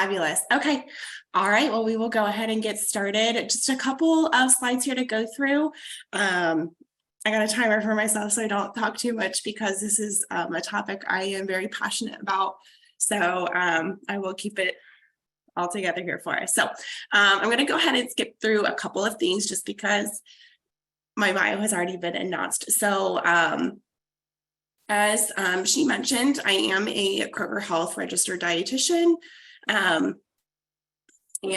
Fabulous. Okay. All right. Well, we will go ahead and get started. Just a couple of slides here to go through. I got a timer for myself so I don't talk too much because this is a topic I am very passionate about. So I will keep it all together here for us. So I'm going to go ahead and skip through a couple of things just because my bio has already been announced. So as she mentioned, I am a Kroger Health registered dietitian. And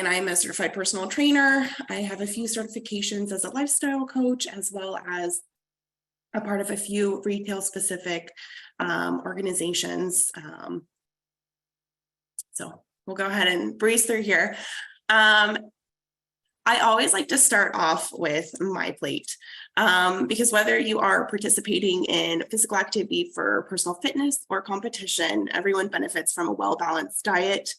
I'm a certified personal trainer. I have a few certifications as a lifestyle coach, as well as a part of a few retail specific organizations. So we'll go ahead and breeze through here. I always like to start off with my plate because whether you are participating in physical activity for personal fitness or competition, everyone benefits from a well-balanced diet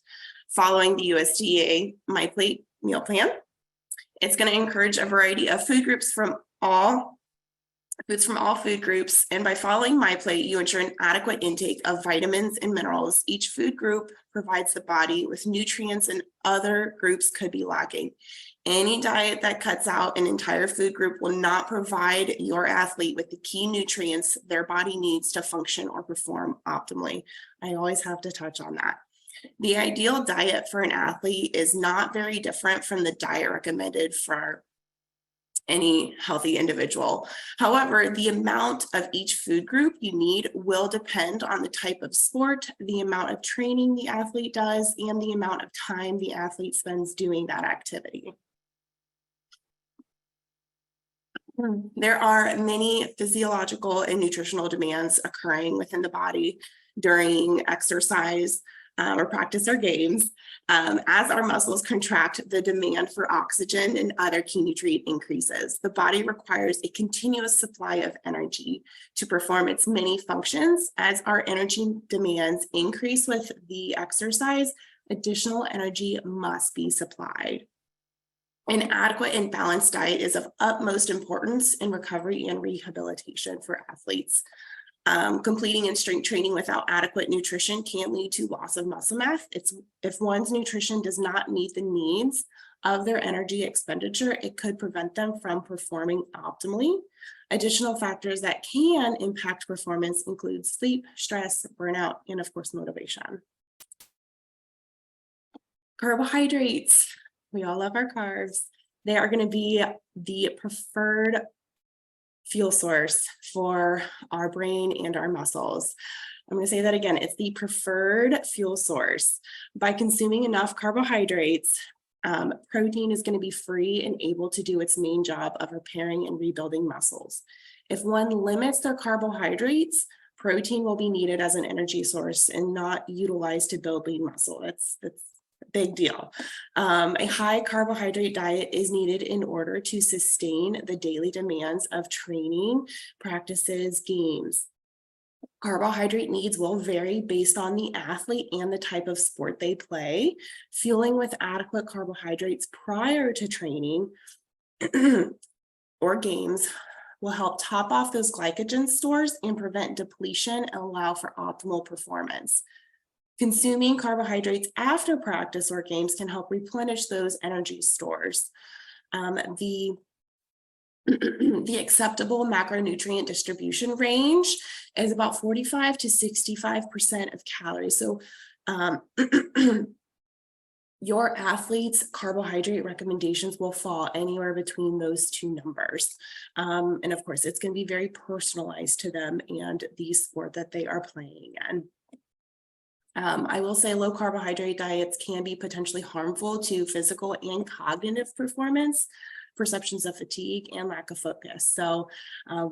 following the USDA My Plate meal plan. It's going to encourage a variety of food groups from all food groups. And by following My Plate, you ensure an adequate intake of vitamins and minerals. Each food group provides the body with nutrients and other groups could be lacking. Any diet that cuts out an entire food group will not provide your athlete with the key nutrients their body needs to function or perform optimally. I always have to touch on that. The ideal diet for an athlete is not very different from the diet recommended for any healthy individual. However, the amount of each food group you need will depend on the type of sport, the amount of training the athlete does, and the amount of time the athlete spends doing that activity. There are many physiological and nutritional demands occurring within the body during exercise or practice or games. As our muscles contract, the demand for oxygen and other key nutrient increases. The body requires a continuous supply of energy to perform its many functions. As our energy demands increase with the exercise, additional energy must be supplied. An adequate and balanced diet is of utmost importance in recovery and rehabilitation for athletes. Completing and strength training without adequate nutrition can lead to loss of muscle mass. If one's nutrition does not meet the needs of their energy expenditure, it could prevent them from performing optimally. Additional factors that can impact performance include sleep, stress, burnout, and of course, motivation. Carbohydrates. We all love our carbs. They are going to be the preferred fuel source for our brain and our muscles. I'm going to say that again. It's the preferred fuel source. By consuming enough carbohydrates, protein is going to be free and able to do its main job of repairing and rebuilding muscles. If one limits their carbohydrates, protein will be needed as an energy source and not utilized to build lean muscle. That's big deal. A high carbohydrate diet is needed in order to sustain the daily demands of training, practices, games. Carbohydrate needs will vary based on the athlete and the type of sport they play. Fueling with adequate carbohydrates prior to training or games will help top off those glycogen stores and prevent depletion and allow for optimal performance. Consuming carbohydrates after practice or games can help replenish those energy stores. The acceptable macronutrient distribution range is about 45 to 65% of calories. So your athletes' carbohydrate recommendations will fall anywhere between those two numbers. And of course, it's going to be very personalized to them and the sport that they are playing in. I will say low carbohydrate diets can be potentially harmful to physical and cognitive performance, perceptions of fatigue, and lack of focus. So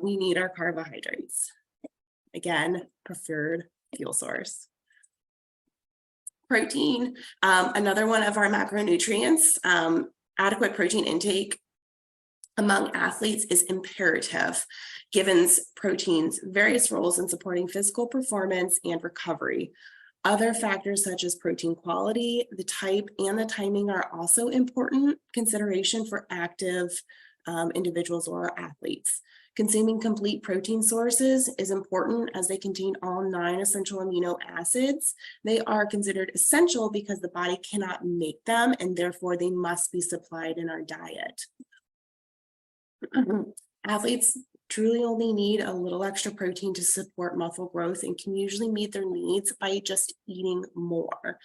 we need our carbohydrates. Again, preferred fuel source. Protein, another one of our macronutrients. Adequate protein intake among athletes is imperative, given protein's various roles in supporting physical performance and recovery. Other factors such as protein quality, the type, and the timing are also important consideration for active individuals or athletes. Consuming complete protein sources is important as they contain all 9 essential amino acids. They are considered essential because the body cannot make them, and therefore they must be supplied in our diet. Athletes truly only need a little extra protein to support muscle growth and can usually meet their needs by just eating more.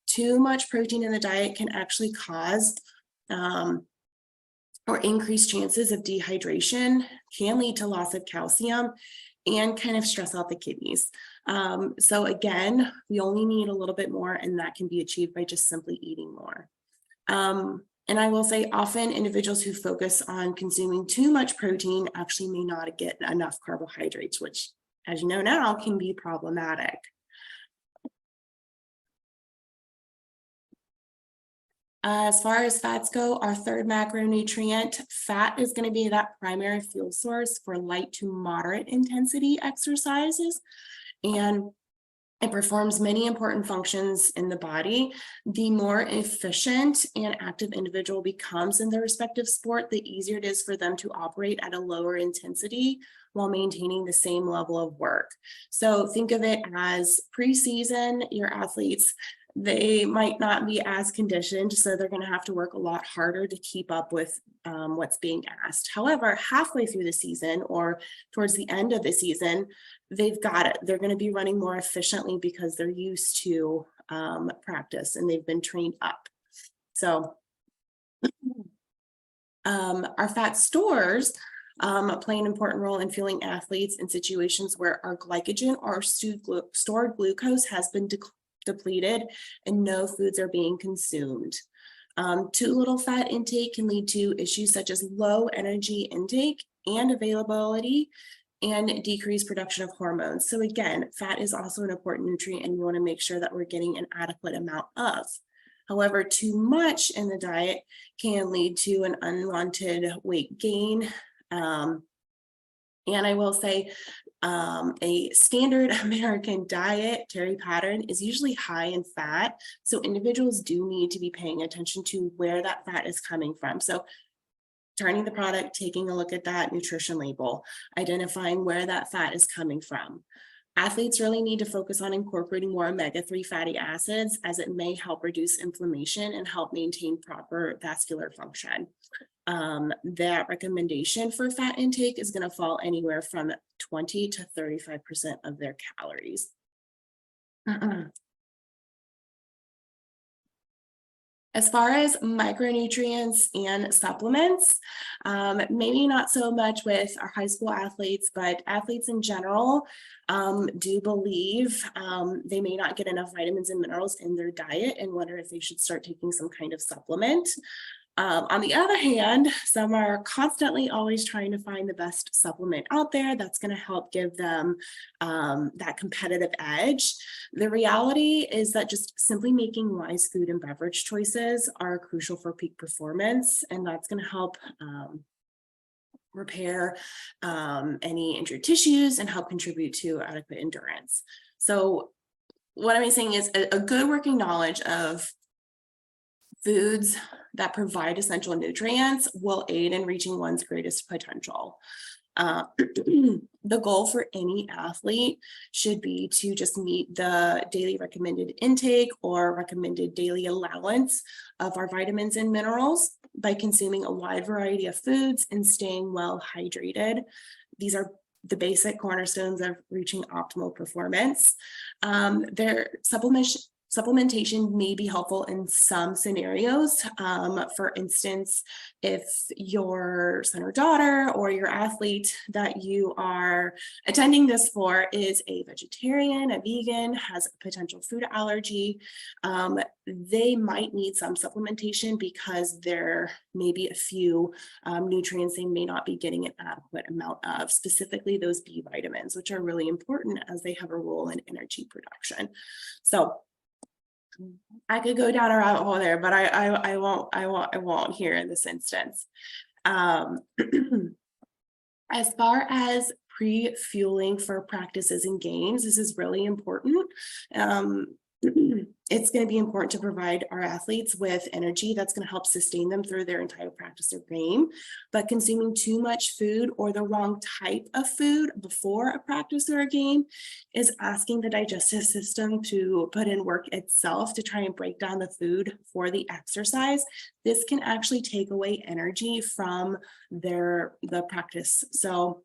Too much protein in the diet can actually cause or increased chances of dehydration, can lead to loss of calcium, and kind of stress out the kidneys. So again, we only need a little bit more, and that can be achieved by just simply eating more. And I will say often individuals who focus on consuming too much protein actually may not get enough carbohydrates, which, as you know now, can be problematic. As far as fats go, our third macronutrient, fat, is going to be that primary fuel source for light to moderate intensity exercises, and it performs many important functions in the body. The more efficient and active individual becomes in their respective sport, the easier it is for them to operate at a lower intensity while maintaining the same level of work. So think of it as preseason, your athletes, they might not be as conditioned, so they're going to have to work a lot harder to keep up with what's being asked. However, halfway through the season or towards the end of the season, they've got it. They're going to be running more efficiently because they're used to practice and they've been trained up. So our fat stores play an important role in fueling athletes in situations where our glycogen or stored glucose has been depleted and no foods are being consumed. Too little fat intake can lead to issues such as low energy intake and availability and decreased production of hormones. So again, fat is also an important nutrient, and we want to make sure that we're getting an adequate amount of. However, too much in the diet can lead to an unwanted weight gain. And I will say, a standard American dietary pattern is usually high in fat. So individuals do need to be paying attention to where that fat is coming from. So turning the product, taking a look at that nutrition label, identifying where that fat is coming from. Athletes really need to focus on incorporating more omega-3 fatty acids, as it may help reduce inflammation and help maintain proper vascular function. That recommendation for fat intake is going to fall anywhere from 20 to 35% of their calories. As far as micronutrients and supplements, maybe not so much with our high school athletes, but athletes in general do believe they may not get enough vitamins and minerals in their diet and wonder if they should start taking some kind of supplement. On the other hand, some are constantly always trying to find the best supplement out there that's going to help give them that competitive edge. The reality is that just simply making wise food and beverage choices are crucial for peak performance, and that's going to help repair any injured tissues and help contribute to adequate endurance. So what I'm saying is a good working knowledge of foods that provide essential nutrients will aid in reaching one's greatest potential. The goal for any athlete should be to just meet the daily recommended intake or recommended daily allowance of our vitamins and minerals by consuming a wide variety of foods and staying well hydrated. These are the basic cornerstones of reaching optimal performance. Their supplementation may be helpful in some scenarios. For instance, if your son or daughter or your athlete that you are attending this for is a vegetarian, a vegan, has a potential food allergy, they might need some supplementation because there may be a few nutrients they may not be getting an adequate amount of, specifically those B vitamins, which are really important as they have a role in energy production. So I could go down a rabbit hole there, but I won't here in this instance. As far as pre-fueling for practices and games, this is really important. it's going to be important to provide our athletes with energy that's going to help sustain them through their entire practice or game. But consuming too much food or the wrong type of food before a practice or a game is asking the digestive system to put in work itself to try and break down the food for the exercise. This can actually take away energy from the practice. So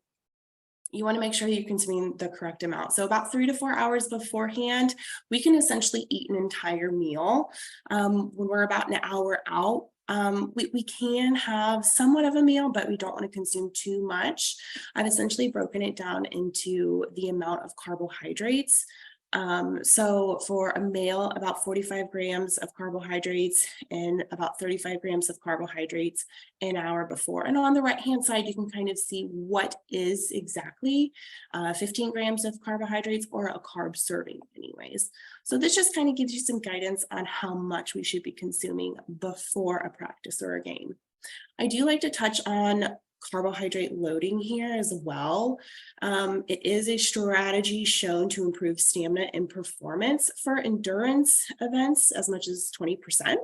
you want to make sure you're consuming the correct amount. So about 3 to 4 hours beforehand, we can essentially eat an entire meal. When we're about an hour out, we can have somewhat of a meal, but we don't want to consume too much. I've essentially broken it down into the amount of carbohydrates. So for a meal, about 45 grams of carbohydrates and about 35 grams of carbohydrates an hour before. And on the right-hand side, you can kind of see what is exactly 15 grams of carbohydrates or a carb serving anyways. So this just kind of gives you some guidance on how much we should be consuming before a practice or a game. I do like to touch on carbohydrate loading here as well. It is a strategy shown to improve stamina and performance for endurance events as much as 20%.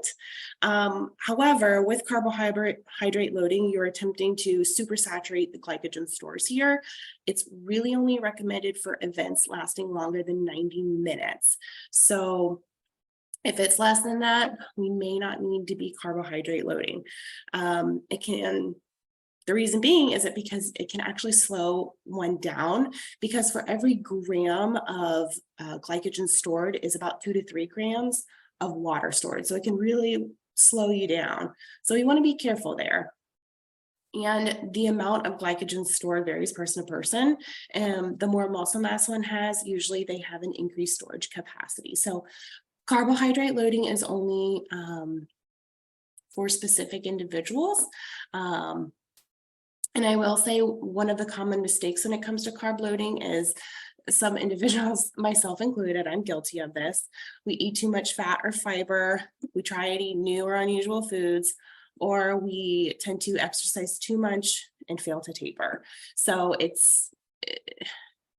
However, with carbohydrate loading, you're attempting to supersaturate the glycogen stores here. It's really only recommended for events lasting longer than 90 minutes. So if it's less than that, we may not need to be carbohydrate loading. The reason being is that because it can actually slow one down, because for every gram of glycogen stored is about 2 to 3 grams of water stored. So it can really slow you down. So you want to be careful there. And the amount of glycogen stored varies person to person. And the more muscle mass one has, usually they have an increased storage capacity. So carbohydrate loading is only for specific individuals. And I will say one of the common mistakes when it comes to carb loading is some individuals, myself included, I'm guilty of this. We eat too much fat or fiber. We try and eat new or unusual foods, or we tend to exercise too much and fail to taper. So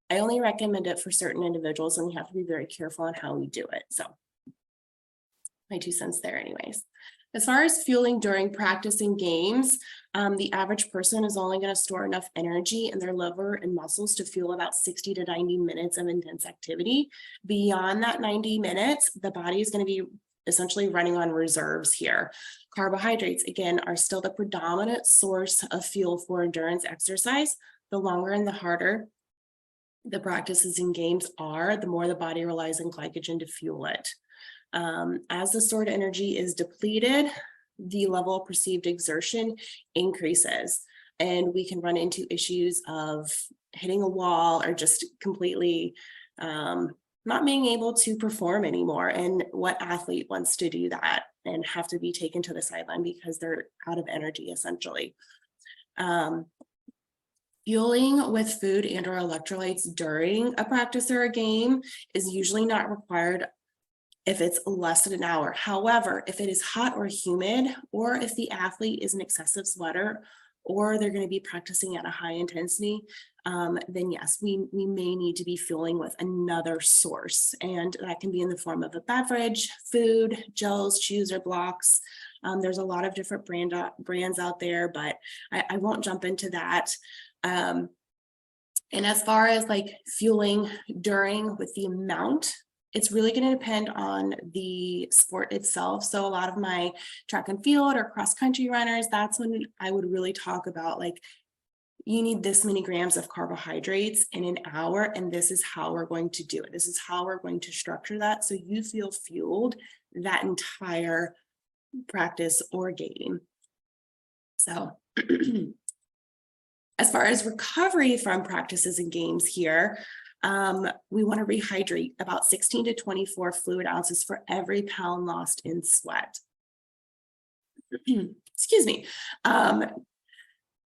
I only recommend it for certain individuals, and we have to be very careful on how we do it. So my 2 cents there anyways. As far as fueling during practice and games, the average person is only going to store enough energy in their liver and muscles to fuel about 60 to 90 minutes of intense activity. Beyond that 90 minutes, the body is going to be essentially running on reserves here. Carbohydrates, again, are still the predominant source of fuel for endurance exercise. The longer and the harder the practices and games are, the more the body relies on glycogen to fuel it. As the stored energy is depleted, the level of perceived exertion increases, and we can run into issues of hitting a wall or just completely not being able to perform anymore. And what athlete wants to do that and have to be taken to the sideline because they're out of energy, essentially. Fueling with food and or electrolytes during a practice or a game is usually not required if it's less than an hour. However, if it is hot or humid, or if the athlete is an excessive sweater, or they're going to be practicing at a high intensity, then yes, we may need to be fueling with another source. And that can be in the form of a beverage, food, gels, chews, or blocks. There's a lot of different brands out there, but I won't jump into that. And as far as like fueling during with the amount, it's really going to depend on the sport itself. So a lot of my track and field or cross country runners, that's when I would really talk about like, you need this many grams of carbohydrates in an hour, and this is how we're going to do it. This is how we're going to structure that so you feel fueled that entire practice or game. So as far as recovery from practices and games here, we want to rehydrate about 16 to 24 fluid ounces for every pound lost in sweat. Excuse me.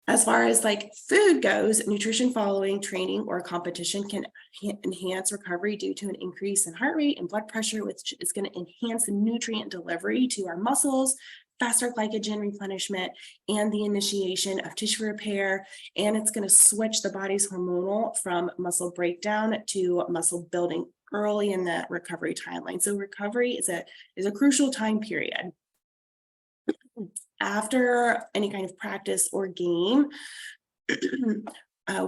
As far as like food goes, nutrition following training or competition can enhance recovery due to an increase in heart rate and blood pressure, which is going to enhance the nutrient delivery to our muscles, faster glycogen replenishment, and the initiation of tissue repair. And it's going to switch the body's hormonal from muscle breakdown to muscle building early in the recovery timeline. So recovery is a crucial time period. After any kind of practice or game,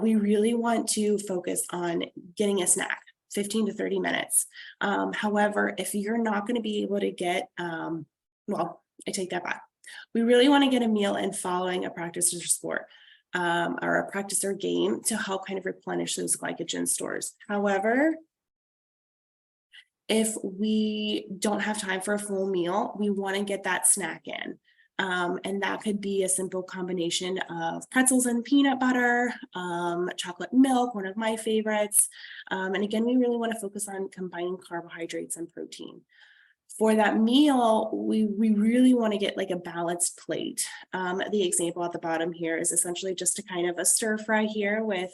we really want to focus on getting a snack, 15 to 30 minutes. However, if you're not going to be able to get, well, I take that back. We really want to get a meal in following a practice or sport, or a practice or game to help kind of replenish those glycogen stores. However, if we don't have time for a full meal, we want to get that snack in. And that could be a simple combination of pretzels and peanut butter, chocolate milk, one of my favorites. And again, we really want to focus on combining carbohydrates and protein. For that meal, we really want to get like a balanced plate. The example at the bottom here is essentially just a kind of a stir fry here with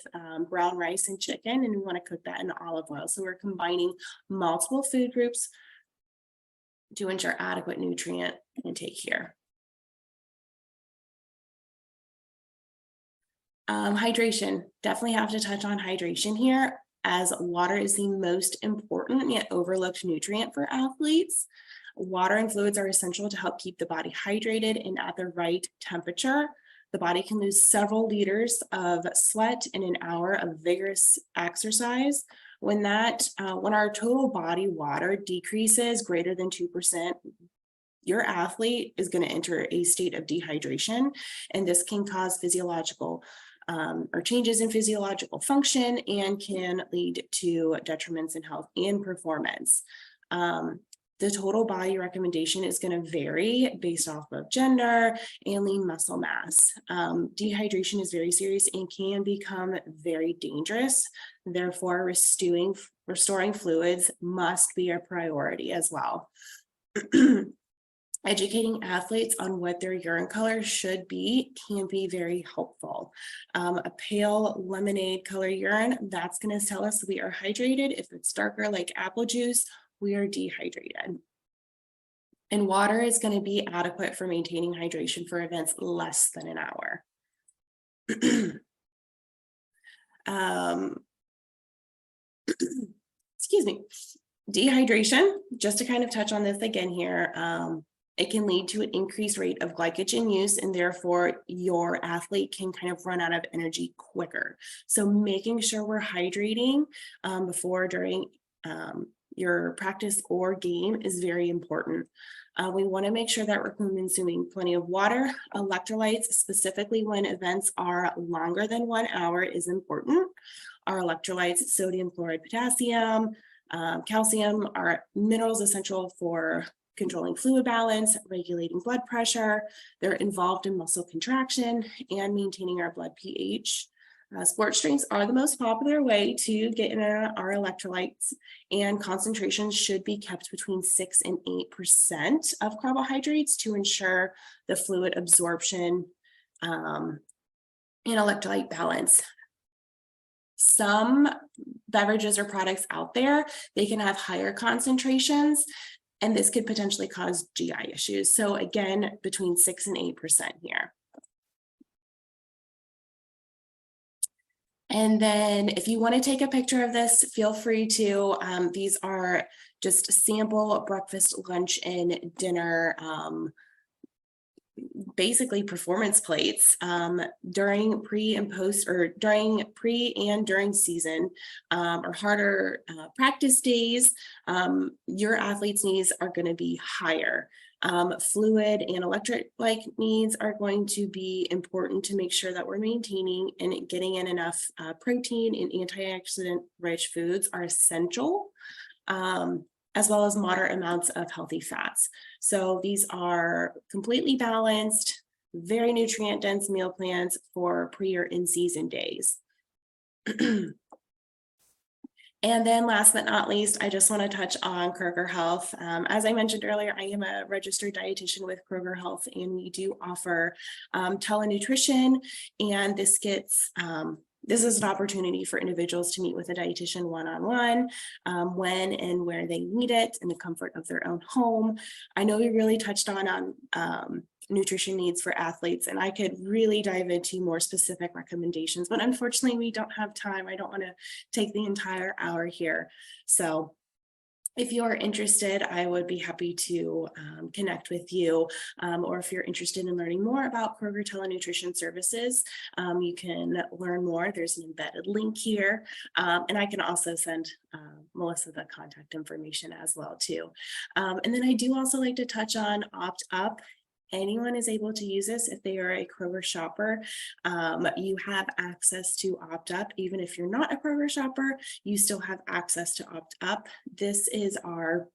brown rice and chicken, and we want to cook that in olive oil. So we're combining multiple food groups to ensure adequate nutrient intake here. Hydration, definitely have to touch on hydration here, as water is the most important yet overlooked nutrient for athletes. Water and fluids are essential to help keep the body hydrated and at the right temperature. The body can lose several liters of sweat in an hour of vigorous exercise. When our total body water decreases greater than 2%, your athlete is going to enter a state of dehydration, and this can cause physiological or changes in physiological function and can lead to detriments in health and performance. The total body recommendation is going to vary based off of gender and lean muscle mass. Dehydration is very serious and can become very dangerous. Therefore, restoring fluids must be a priority as well. Educating athletes on what their urine color should be can be very helpful. A pale lemonade color urine, that's going to tell us we are hydrated. If it's darker like apple juice, we are dehydrated. And water is going to be adequate for maintaining hydration for events less than an hour. Excuse me. Dehydration, just to kind of touch on this again here, it can lead to an increased rate of glycogen use, and therefore your athlete can kind of run out of energy quicker. So making sure we're hydrating before, during your practice or game is very important. We want to make sure that we're consuming plenty of water. Electrolytes, specifically when events are longer than 1 hour, is important. Our electrolytes, sodium, chloride, potassium, calcium, are minerals essential for controlling fluid balance, regulating blood pressure. They're involved in muscle contraction and maintaining our blood pH. Sports drinks are the most popular way to get in our electrolytes, and concentrations should be kept between 6 and 8% of carbohydrates to ensure the fluid absorption and electrolyte balance. Some beverages or products out there, they can have higher concentrations, and this could potentially cause GI issues. So again, between 6 and 8% here. And then if you want to take a picture of this, feel free to. These are just sample breakfast, lunch, and dinner basically performance plates during pre and post, or during pre and during season or harder practice days. Your athletes' needs are going to be higher. Fluid and electrolyte needs are going to be important to make sure that we're maintaining and getting in enough protein, and antioxidant rich foods are essential, as well as moderate amounts of healthy fats. So these are completely balanced, very nutrient dense meal plans for pre or in-season days. And then last but not least, I just want to touch on Kroger Health. As I mentioned earlier, I am a registered dietitian with Kroger Health, and we do offer telenutrition, and this gets This is an opportunity for individuals to meet with a dietitian one-on-one, when and where they need it in the comfort of their own home. I know we really touched on nutrition needs for athletes, and I could really dive into more specific recommendations, but unfortunately we don't have time. I don't want to take the entire hour here. So if you're interested, I would be happy to connect with you, or if you're interested in learning more about Kroger telenutrition services, you can learn more. There's an embedded link here, and I can also send Melissa the contact information as well too. And then I do also like to touch on Opt Up. Anyone is able to use this if they are a Kroger shopper. You have access to Opt Up. Even if you're not a Kroger shopper, you still have access to Opt Up. This is our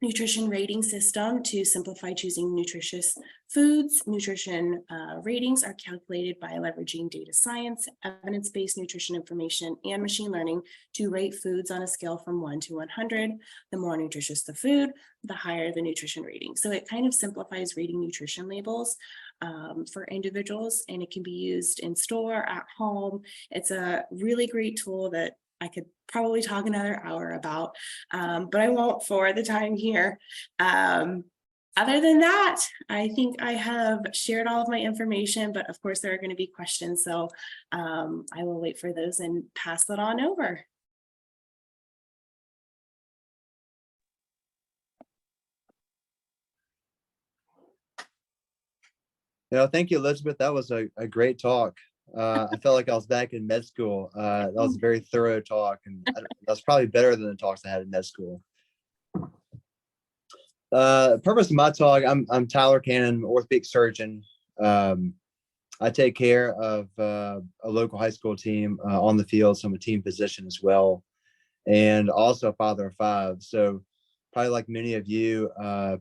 nutrition rating system to simplify choosing nutritious foods. Nutrition ratings are calculated by leveraging data science, evidence-based nutrition information, and machine learning to rate foods on a scale from 1 to 100. The more nutritious the food, the higher the nutrition rating. So it kind of simplifies reading nutrition labels for individuals, and it can be used in store, at home. It's a really great tool that I could probably talk another hour about, but I won't for the time here. Other than that, I think I have shared all of my information, but of course there are going to be questions. So I will wait for those and pass that on over. Thank you, Elizabeth. That was a great talk. I felt like I was back in med school. That was a very thorough talk, and that's probably better than the talks I had in med school. Purpose of my talk, I'm Tyler Cannon, orthopedic surgeon. I take care of a local high school team on the field, so I'm a team physician as well, and also a father of 5. So probably like many of you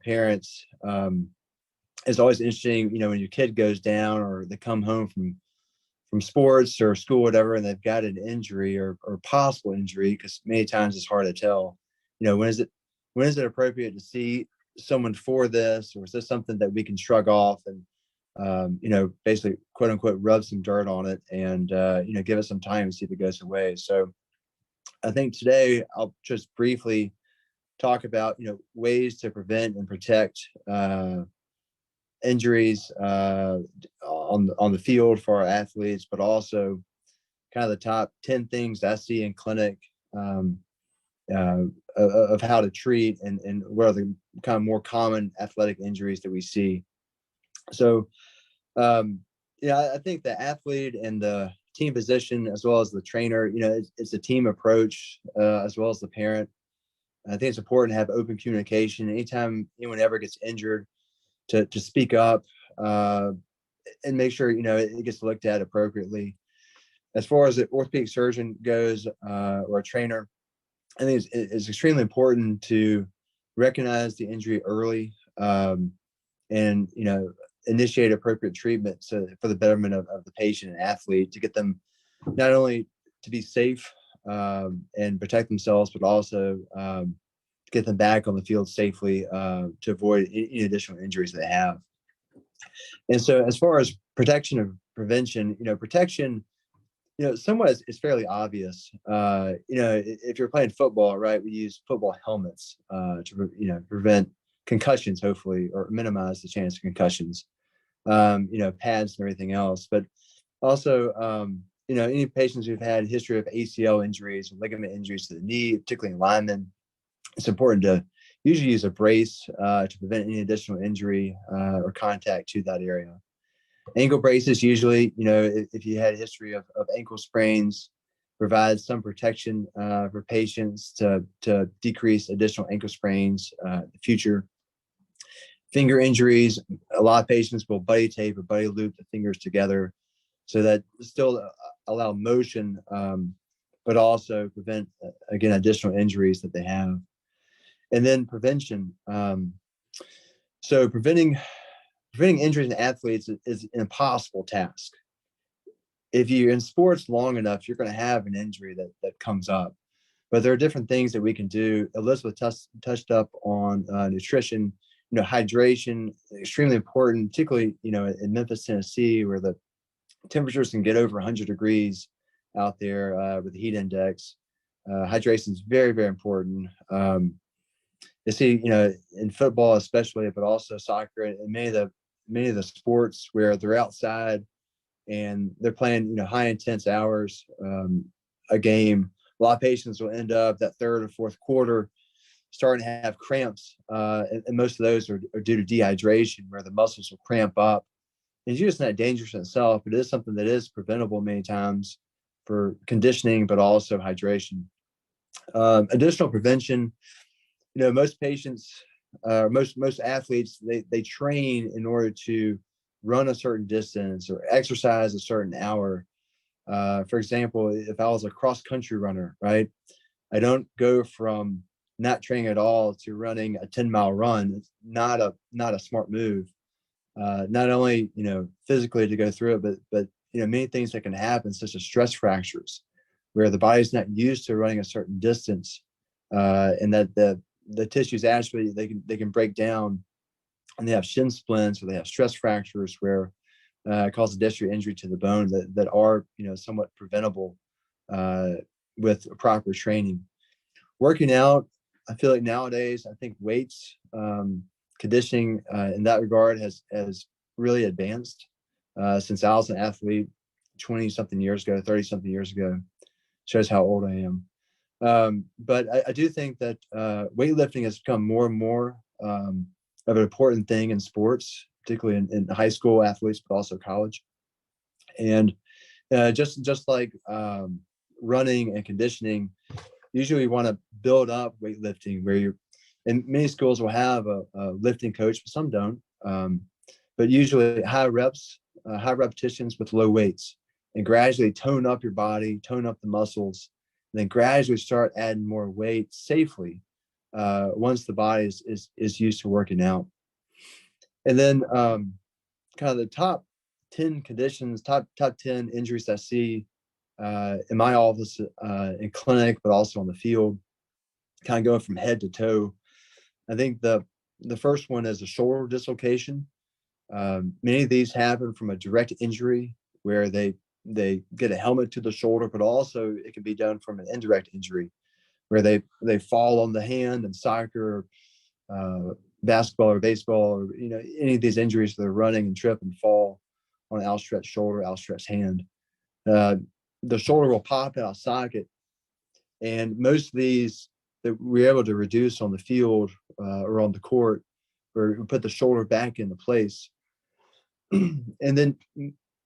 parents, it's always interesting, when your kid goes down or they come home from sports or school, whatever, and they've got an injury or possible injury, because many times it's hard to tell, when is it appropriate to see someone for this, or is this something that we can shrug off and, basically quote unquote, rub some dirt on it and, give it some time and see if it goes away. So I think today I'll just briefly talk about, ways to prevent and protect, injuries on the field for our athletes, but also kind of the top 10 things I see in clinic of how to treat and what are the kind of more common athletic injuries that we see. So, I think the athlete and the team physician, as well as the trainer, it's a team approach, as well as the parent. I think it's important to have open communication. Anytime anyone ever gets injured, to speak up and make sure, it gets looked at appropriately. As far as the orthopedic surgeon goes, or a trainer, I think it's extremely important to recognize the injury early, and, initiate appropriate treatment for the betterment of the patient and athlete, to get them not only to be safe and protect themselves, but also get them back on the field safely to avoid any additional injuries they have. And so as far as protection or prevention, protection, somewhat is fairly obvious. If you're playing football, right, we use football helmets to, prevent concussions, hopefully, or minimize the chance of concussions, pads and everything else. But also, any patients who've had a history of ACL injuries or ligament injuries to the knee, particularly in linemen, it's important to usually use a brace to prevent any additional injury or contact to that area. Ankle braces usually, if you had a history of ankle sprains, provide some protection for patients to decrease additional ankle sprains in the future. Finger injuries, a lot of patients will buddy tape or buddy loop the fingers together so that still allow motion, but also prevent, again, additional injuries that they have. And then prevention. So preventing injuries in athletes is an impossible task. If you're in sports long enough, you're going to have an injury that comes up. But there are different things that we can do. Elizabeth touched up on nutrition. Hydration, extremely important, particularly, in Memphis, Tennessee, where the temperatures can get over 100 degrees. out there with the heat index. Hydration is very, very important. You see, in football especially, but also soccer and many of the sports where they're outside and they're playing, high intense hours a game. A lot of patients will end up that third or fourth quarter starting to have cramps, and most of those are due to dehydration, where the muscles will cramp up. And it's just not dangerous in itself, but it is something that is preventable many times for conditioning, but also hydration. Additional prevention, most patients, most athletes, they train in order to run a certain distance or exercise a certain hour. For example, if I was a cross country runner, right, I don't go from not training at all to running a 10-mile run. It's not a smart move. Not only, physically to go through it, but many things that can happen, such as stress fractures, where the body's not used to running a certain distance, and that the tissues actually they can break down, and they have shin splints, or they have stress fractures where it causes distal injury to the bone that are somewhat preventable with proper training. Working out, I feel like nowadays, I think weights, conditioning in that regard has really advanced since I was an athlete 20 something years ago, 30 something years ago. Shows how old I am. But I do think that weightlifting has become more and more of an important thing in sports, particularly in high school athletes, but also college. And just like running and conditioning, usually you want to build up weightlifting, where and many schools will have a lifting coach, but some don't. But usually high repetitions with low weights, and gradually tone up your body, tone up the muscles, and then gradually start adding more weight safely once the body is used to working out. And then kind of the top 10 conditions, top 10 injuries I see in my office, in clinic, but also on the field, kind of going from head to toe. I think the first one is a shoulder dislocation. Many of these happen from a direct injury where they get a helmet to the shoulder, but also it can be done from an indirect injury where they fall on the hand in soccer, basketball or baseball, or any of these injuries, they're running and trip and fall on an outstretched shoulder, outstretched hand. The shoulder will pop out of socket, and most of these that we're able to reduce on the field or on the court, or put the shoulder back into place. And then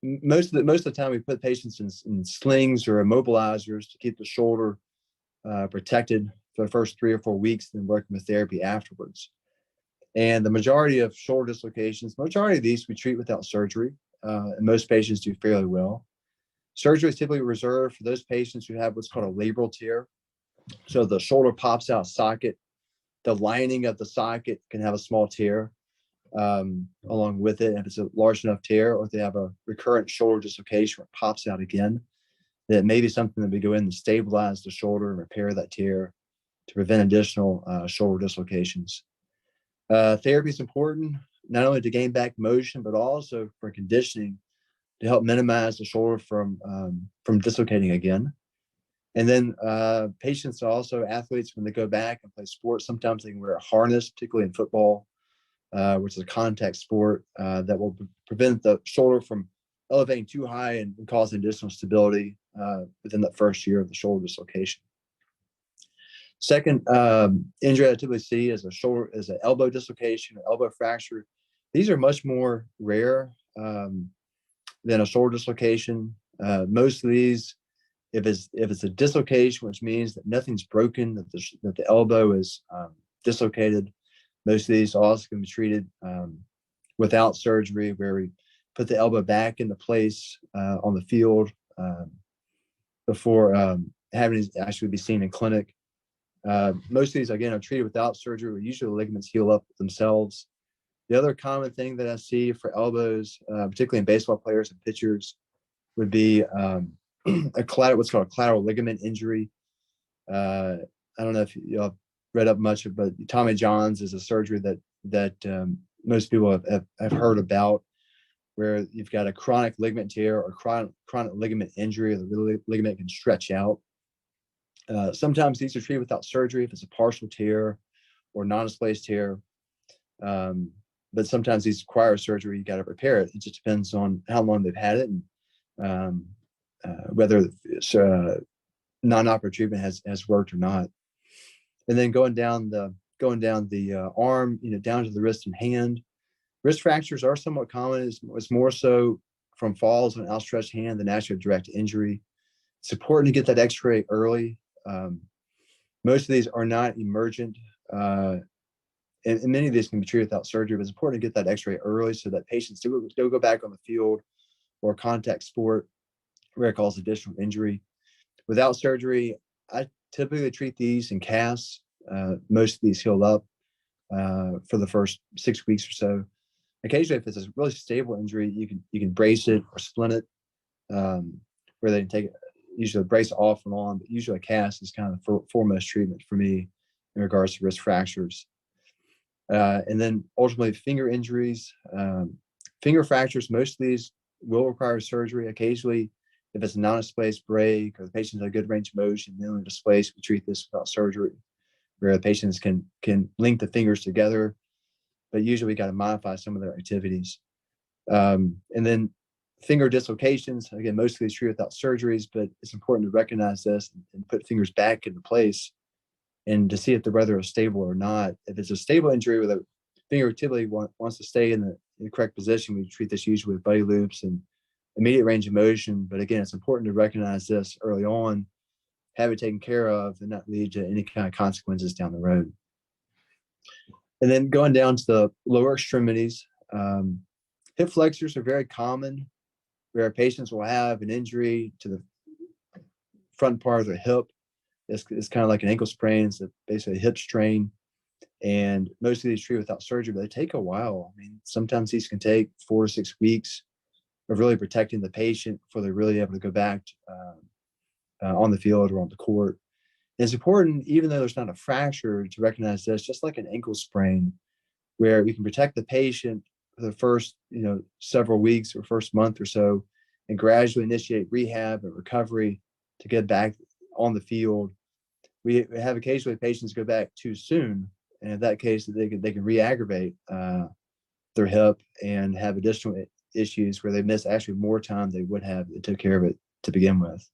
most of the time we put patients in slings or immobilizers to keep the shoulder protected for the first 3 or 4 weeks, then working with therapy afterwards. And the majority of shoulder dislocations, majority of these we treat without surgery, and most patients do fairly well. Surgery is typically reserved for those patients who have what's called a labral tear. So the shoulder pops out of socket. The lining of the socket can have a small tear along with it. If it's a large enough tear, or if they have a recurrent shoulder dislocation where it pops out again, that may be something that we go in and stabilize the shoulder and repair that tear to prevent additional shoulder dislocations. Therapy is important, not only to gain back motion, but also for conditioning to help minimize the shoulder from dislocating again. And then patients, also athletes, when they go back and play sports, sometimes they can wear a harness, particularly in football, which is a contact sport, that will prevent the shoulder from elevating too high and causing additional stability within the first year of the shoulder dislocation. Second injury I typically see is an elbow dislocation or elbow fracture. These are much more rare than a shoulder dislocation. Most of these, if it's a dislocation, which means that nothing's broken, that the elbow is dislocated, most of these also can be treated without surgery, where we put the elbow back into place on the field before having it actually be seen in clinic. Most of these, again, are treated without surgery, where usually the ligaments heal up themselves. The other common thing that I see for elbows, particularly in baseball players and pitchers, would be what's called a collateral ligament injury. I don't know if y'all read up much, but Tommy John's is a surgery that most people have heard about, where you've got a chronic ligament tear or chronic ligament injury, or the ligament can stretch out. Sometimes these are treated without surgery if it's a partial tear or non-displaced tear. But sometimes these require surgery. You got to repair it. It just depends on how long they've had it, and whether non-operative treatment has worked or not. And then going down the arm, down to the wrist and hand. Wrist fractures are somewhat common. It's more so from falls on outstretched hand than actually a direct injury. It's important to get that X-ray early. Most of these are not emergent, and many of these can be treated without surgery, but it's important to get that X-ray early so that patients do go back on the field or contact sport where it causes additional injury. Without surgery, I typically treat these in casts. Most of these heal up for the first 6 weeks or so. Occasionally, if it's a really stable injury, you can brace it or splint it, where they can take usually a brace off and on, but usually a cast is kind of the foremost treatment for me in regards to wrist fractures. And then ultimately finger injuries, finger fractures, most of these will require surgery. Occasionally, if it's a non-displaced break or the patient has a good range of motion, minimally displaced, we treat this without surgery, where the patients can link the fingers together, but usually we got to modify some of their activities. And then finger dislocations, again, most of these treated without surgeries, but it's important to recognize this and put fingers back into place and to see if the whether is stable or not. If it's a stable injury where the finger typically wants to stay in the correct position, we treat this usually with buddy loops and immediate range of motion. But again, it's important to recognize this early on, have it taken care of, and not lead to any kind of consequences down the road. And then going down to the lower extremities, hip flexors are very common, where patients will have an injury to the front part of their hip. It's kind of like an ankle sprain. It's basically a hip strain. And most of these treated without surgery, but they take a while. I mean, sometimes these can take 4 to 6 weeks of really protecting the patient before they're really able to go back on the field or on the court. And it's important, even though there's not a fracture, to recognize this, just like an ankle sprain, where we can protect the patient for the first, several weeks or first month or so, and gradually initiate rehab and recovery to get back on the field. We have occasionally patients go back too soon, and in that case, they can re-aggravate their hip and have additional issues where they miss actually more time they would have if they took care of it to begin with.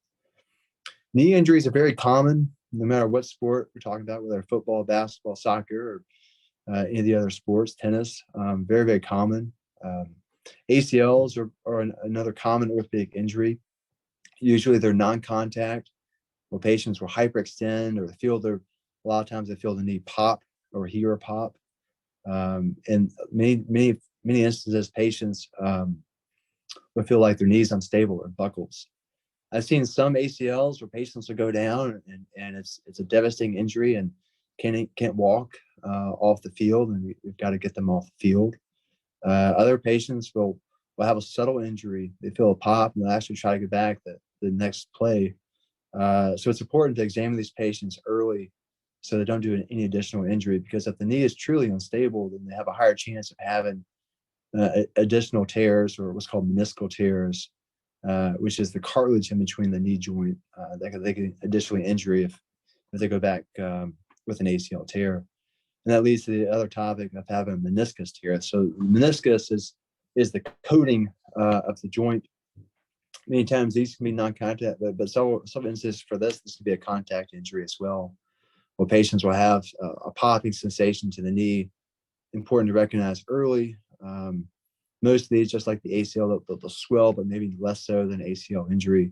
Knee injuries are very common, no matter what sport we're talking about, whether football, basketball, soccer, or any of the other sports, tennis. Very, very common. ACLs are another common orthopedic injury. Usually they're non-contact, where patients will hyperextend or a lot of times they feel the knee pop or hear a pop. And many instances, patients will feel like their knee's unstable or buckles. I've seen some ACLs where patients will go down and it's a devastating injury and can't walk off the field, and we've got to get them off the field. Other patients will have a subtle injury. They feel a pop and they'll actually try to get back the next play. So it's important to examine these patients early so they don't do any additional injury, because if the knee is truly unstable, then they have a higher chance of having additional tears, or what's called meniscal tears, which is the cartilage in between the knee joint. They can additionally injury if they go back with an ACL tear. And that leads to the other topic of having a meniscus tear. So meniscus is the coating of the joint. Many times these can be non-contact, but some instances for this can be a contact injury as well, where patients will have a popping sensation to the knee. Important to recognize early. Most of these, just like the ACL, they'll swell, but maybe less so than ACL injury.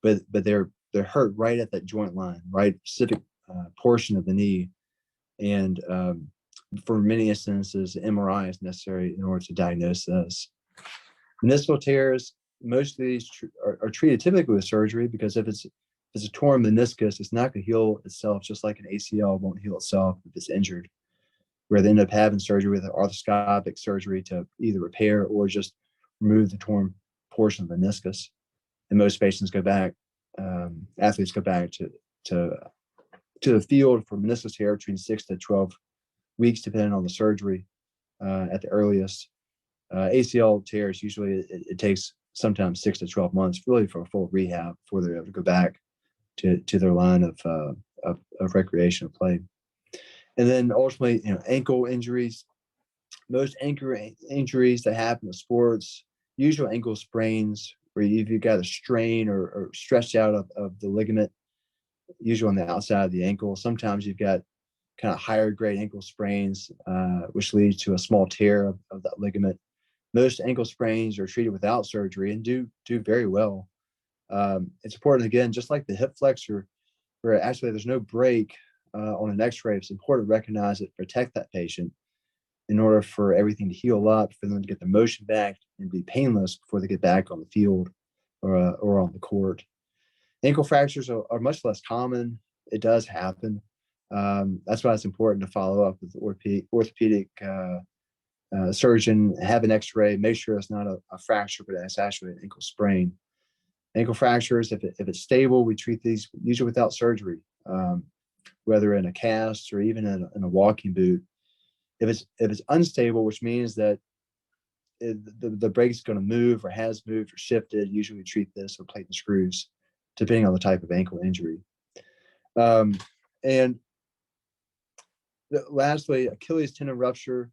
But they're hurt right at that joint line, right specific portion of the knee. And for many instances, MRI is necessary in order to diagnose this. Meniscal tears, most of these are treated typically with surgery, because if it's a torn meniscus, it's not going to heal itself, just like an ACL won't heal itself if it's injured, where they end up having surgery with an arthroscopic surgery to either repair or just remove the torn portion of the meniscus. And most patients go back, athletes go back to the field for meniscus tear between 6 to 12 weeks, depending on the surgery at the earliest. ACL tears, usually it takes sometimes 6 to 12 months really for a full rehab before they're able to go back to their line of recreational play. And then ultimately, ankle injuries. Most ankle injuries that happen in sports, usual ankle sprains, where you've got a strain or stretched out of the ligament, usually on the outside of the ankle. Sometimes you've got kind of higher grade ankle sprains, which leads to a small tear of that ligament. Most ankle sprains are treated without surgery and do very well. It's important, again, just like the hip flexor, where actually there's no break on an x-ray. It's important to recognize it, protect that patient in order for everything to heal up, for them to get the motion back and be painless before they get back on the field or on the court. Ankle fractures are much less common. It does happen. That's why it's important to follow up with the orthopedic surgeon, have an x-ray, make sure it's not a fracture, but it's actually an ankle sprain. Ankle fractures, if it's stable, we treat these usually without surgery, whether in a cast or even in a walking boot. If it's unstable, which means that the brake is going to move or has moved or shifted, usually we treat this with plate and screws, depending on the type of ankle injury. And lastly, Achilles tendon rupture.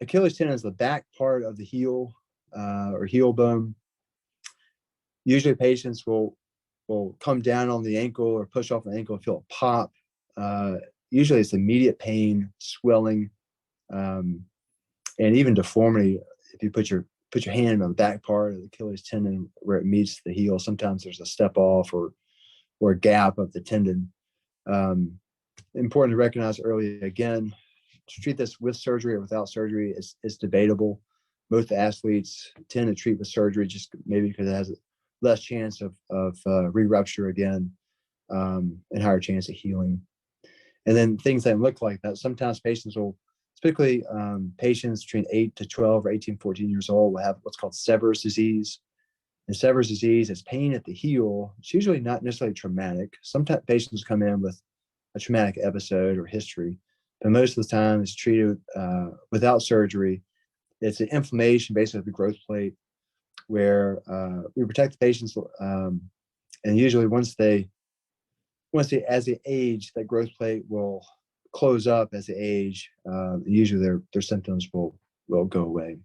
Achilles tendon is the back part of the heel or heel bone. Usually patients will come down on the ankle or push off the ankle and feel a pop. Usually it's immediate pain, swelling, and even deformity. If you put your hand on the back part of the Achilles tendon where it meets the heel, sometimes there's a step off or a gap of the tendon. Important to recognize early, again, to treat this with surgery or without surgery is debatable. Most athletes tend to treat with surgery just maybe because it has less chance of re-rupture again, and higher chance of healing. And then things that look like that. Sometimes patients will, typically patients between 8 to 12 or 18, 14 years old will have what's called Sever's disease. And Sever's disease is pain at the heel. It's usually not necessarily traumatic. Sometimes patients come in with a traumatic episode or history, but most of the time it's treated without surgery. It's an inflammation basically of the growth plate where we protect the patients, and usually once they as they age, that growth plate will close up as they age. Usually their symptoms will go away.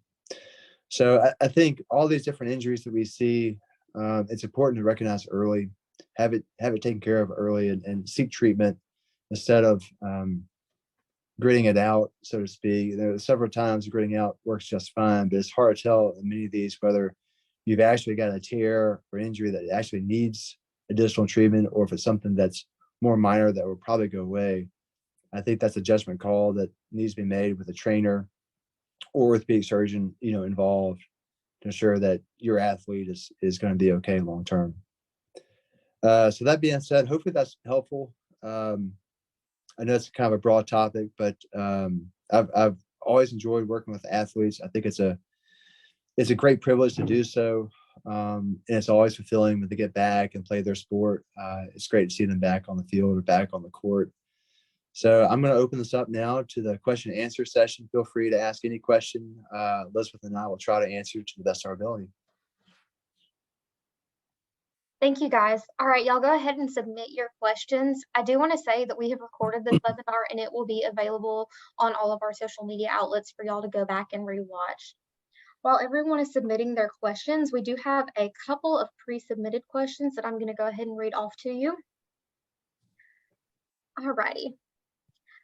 So I think all these different injuries that we see, it's important to recognize early, have it taken care of early, and seek treatment instead of gritting it out, so to speak. There are several times gritting out works just fine, but it's hard to tell in many of these whether you've actually got a tear or injury that actually needs additional treatment, or if it's something that's more minor that will probably go away. I think that's a judgment call that needs to be made with a trainer or orthopedic surgeon, involved to ensure that your athlete is going to be okay long term. So that being said, hopefully that's helpful. I know it's kind of a broad topic, but I've always enjoyed working with athletes. I think it's a great privilege to do so. And it's always fulfilling when they get back and play their sport. It's great to see them back on the field or back on the court. So I'm going to open this up now to the question and answer session. Feel free to ask any question. Elizabeth and I will try to answer to the best of our ability. Thank you, guys. All right, y'all go ahead and submit your questions. I do want to say that we have recorded this webinar and it will be available on all of our social media outlets for y'all to go back and rewatch. While everyone is submitting their questions, we do have a couple of pre-submitted questions that I'm going to go ahead and read off to you. All righty.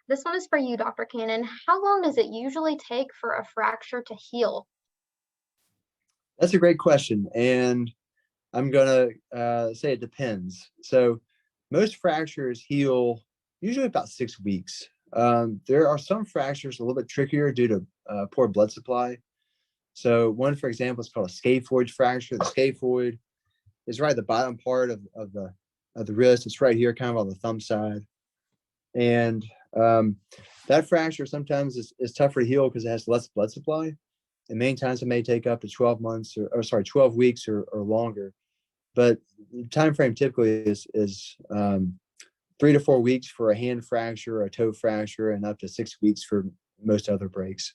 This one is for you, Dr. Cannon. How long does it usually take for a fracture to heal? That's a great question. And I'm going to say it depends. So most fractures heal usually about 6 weeks. There are some fractures a little bit trickier due to poor blood supply. So one, for example, is called a scaphoid fracture. The scaphoid is right at the bottom part of the wrist. It's right here, kind of on the thumb side. And that fracture sometimes is tougher to heal because it has less blood supply. And many times it may take up to 12 weeks or longer. But the time frame typically is 3 to 4 weeks for a hand fracture or a toe fracture, and up to 6 weeks for most other breaks.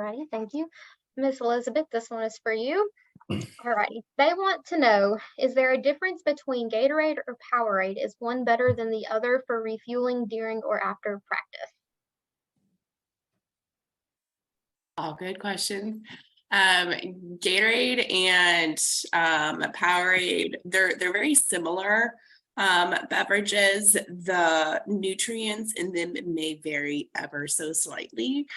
righty, thank you. Miss Elizabeth, this one is for you. All righty. They want to know, is there a difference between Gatorade or Powerade? Is one better than the other for refueling during or after practice? All good questions. Gatorade and Powerade, they're very similar beverages. The nutrients in them may vary ever so slightly.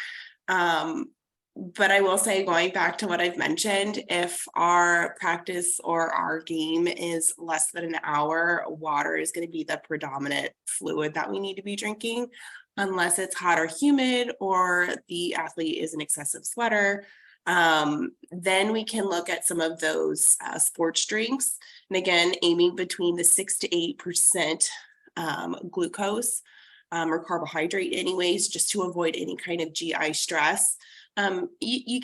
But I will say, going back to what I've mentioned, if our practice or our game is less than an hour, water is going to be the predominant fluid that we need to be drinking, unless it's hot or humid or the athlete is an excessive sweater. Then we can look at some of those sports drinks. And again, aiming between the 6 to 8% glucose or carbohydrate anyways, just to avoid any kind of GI stress. You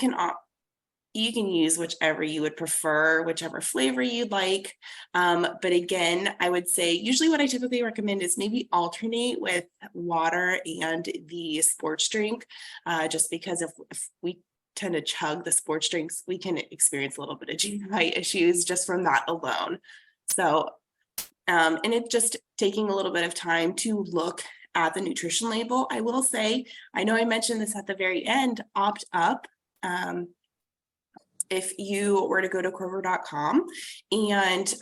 can use whichever you would prefer, whichever flavor you'd like. But again, I would say usually what I typically recommend is maybe alternate with water and the sports drink, just because if we tend to chug the sports drinks, we can experience a little bit of GI issues just from that alone. So, and it's just taking a little bit of time to look at the nutrition label. I will say, I know I mentioned this at the very end, opt up. If you were to go to Kroger.com and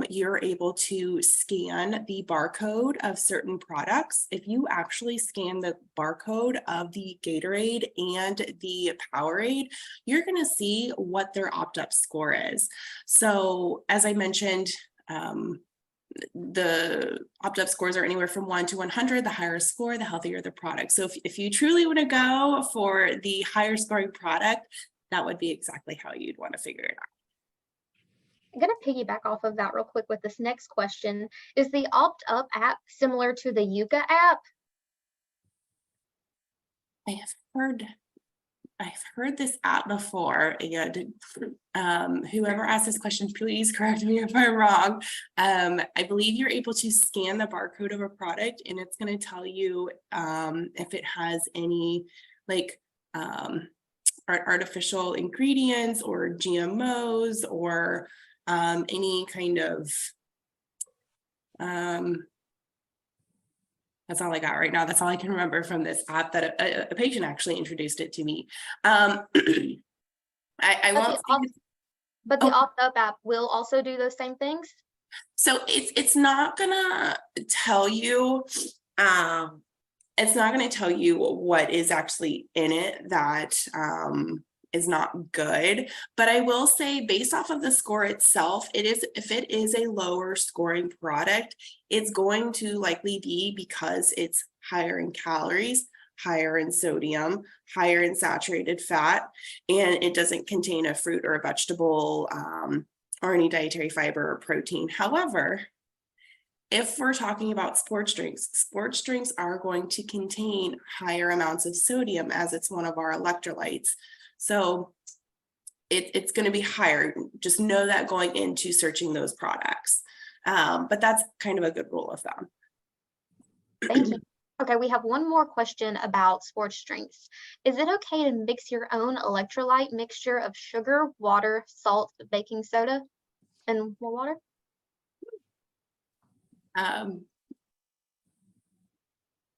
you're able to scan the barcode of certain products, if you actually scan the barcode of the Gatorade and the Powerade, you're going to see what their opt-up score is. So as I mentioned, the opt-up scores are anywhere from 1 to 100. The higher score, the healthier the product. So if you truly want to go for the higher scoring product, that would be exactly how you'd want to figure it out. I'm going to piggyback off of that real quick with this next question. Is the Opt Up app similar to the Yuka app? I've heard this app before, and whoever asked this question, please correct me if I'm wrong. I believe you're able to scan the barcode of a product, and it's going to tell you if it has any artificial ingredients or GMOs or any kind of that's all I got right now. That's all I can remember from this app that a patient actually introduced it to me. I won't. But the Opt Up app will also do those same things. So it's not gonna tell you. It's not going to tell you what is actually in it that is not good. But I will say, based off of the score itself, if it is a lower scoring product, it's going to likely be because it's higher in calories, higher in sodium, higher in saturated fat, and it doesn't contain a fruit or a vegetable or any dietary fiber or protein. However, if we're talking about sports drinks are going to contain higher amounts of sodium as it's one of our electrolytes. So it's going to be higher. Just know that going into searching those products. But that's kind of a good rule of thumb. Thank you. Okay, we have one more question about sports drinks. Is it okay to mix your own electrolyte mixture of sugar, water, salt, baking soda, and more water?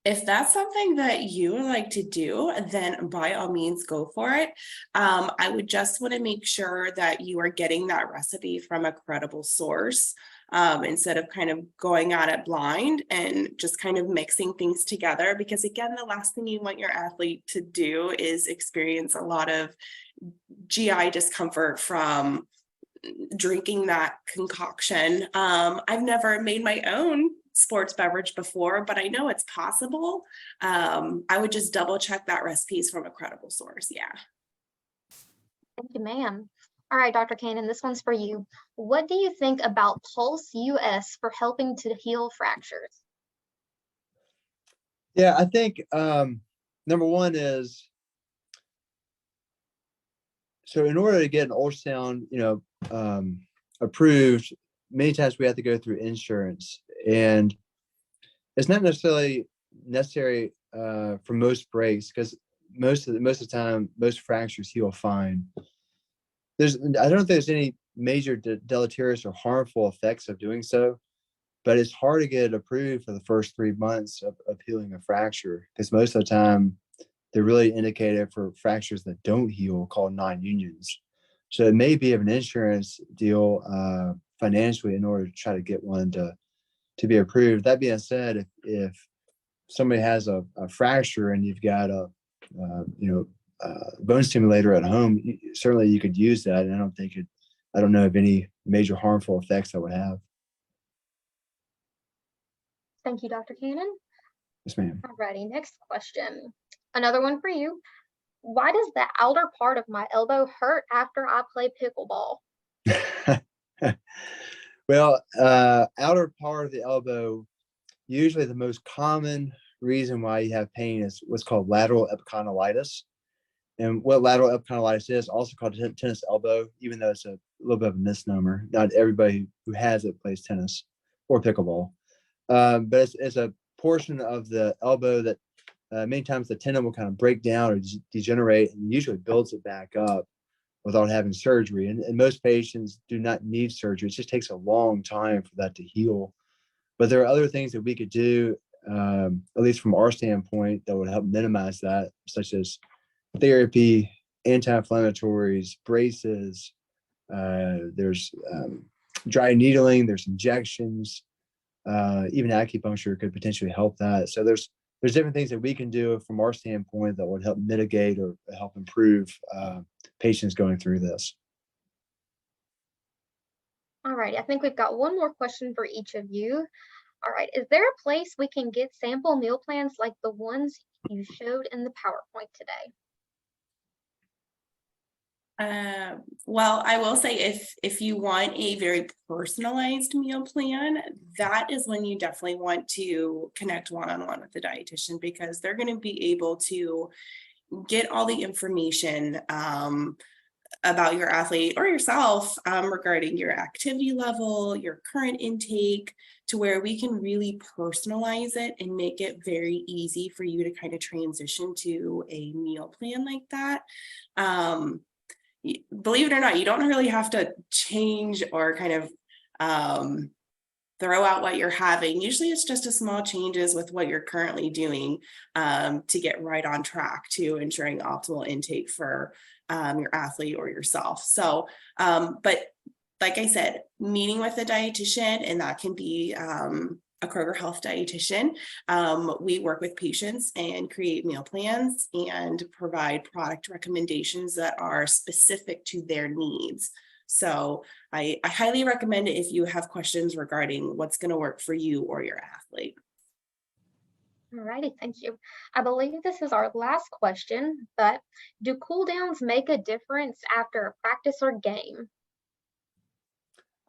If that's something that you would like to do, then by all means go for it. I would just want to make sure that you are getting that recipe from a credible source, instead of kind of going at it blind and just kind of mixing things together. Because again, the last thing you want your athlete to do is experience a lot of GI discomfort from drinking that concoction. I've never made my own sports beverage before, but I know it's possible. I would just double check that recipes from a credible source. Yeah. Thank you, ma'am. All right, Dr. Cannon, this one's for you. What do you think about Pulse US for helping to heal fractures? Yeah, I think number one is, so in order to get an ultrasound, approved, many times we have to go through insurance, and it's not necessarily necessary for most breaks, because most of the time, most fractures heal fine. I don't think there's any major deleterious or harmful effects of doing so, but it's hard to get it approved for the first 3 months of healing a fracture, because most of the time they're really indicated for fractures that don't heal, called non-unions. So it may be of an insurance deal financially in order to try to get one to be approved. That being said, if somebody has a fracture and you've got a bone stimulator at home, certainly you could use that. And I don't know of any major harmful effects that would have. Thank you, Dr. Cannon. Yes, ma'am. Alrighty, next question. Another one for you. Why does the outer part of my elbow hurt after I play pickleball? Well, outer part of the elbow, usually the most common reason why you have pain is what's called lateral epicondylitis. And what lateral epicondylitis is, also called tennis elbow, even though it's a little bit of a misnomer. Not everybody who has it plays tennis or pickleball. But it's a portion of the elbow that many times the tendon will kind of break down or degenerate, and usually builds it back up without having surgery. And most patients do not need surgery. It just takes a long time for that to heal. But there are other things that we could do, at least from our standpoint, that would help minimize that, such as therapy, anti-inflammatories, braces. There's dry needling, there's injections, even acupuncture could potentially help that. So there's different things that we can do from our standpoint that would help mitigate or help improve patients going through this. All right, I think we've got one more question for each of you. All right, is there a place we can get sample meal plans like the ones you showed in the PowerPoint today? Well, I will say if you want a very personalized meal plan, that is when you definitely want to connect one-on-one with the dietitian, because they're going to be able to get all the information about your athlete or yourself regarding your activity level, your current intake, to where we can really personalize it and make it very easy for you to kind of transition to a meal plan like that. Believe it or not, you don't really have to change or kind of throw out what you're having. Usually it's just a small changes with what you're currently doing to get right on track to ensuring optimal intake for your athlete or yourself. So, but like I said, meeting with a dietitian, and that can be a Kroger Health dietitian. We work with patients and create meal plans and provide product recommendations that are specific to their needs. So I highly recommend it if you have questions regarding what's going to work for you or your athlete. All righty, thank you. I believe this is our last question, but do cool downs make a difference after a practice or game?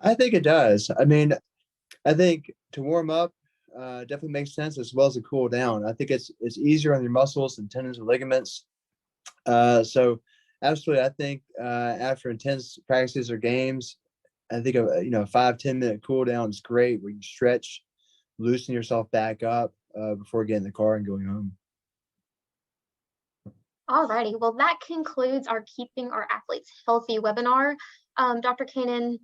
I think it does. I mean, I think to warm up definitely makes sense, as well as to cool down. I think it's easier on your muscles and tendons and ligaments. So absolutely, I think after intense practices or games, I think a 5-10 minute cool down is great, where you stretch, loosen yourself back up before getting in the car and going home. All righty, well, that concludes our Keeping Our Athletes Healthy webinar. Dr. Cannon,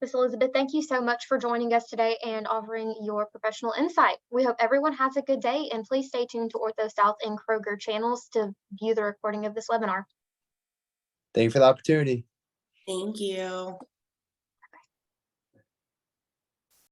Ms. Elizabeth, thank you so much for joining us today and offering your professional insight. We hope everyone has a good day, and please stay tuned to OrthoSouth and Kroger channels to view the recording of this webinar. Thank you for the opportunity. Thank you.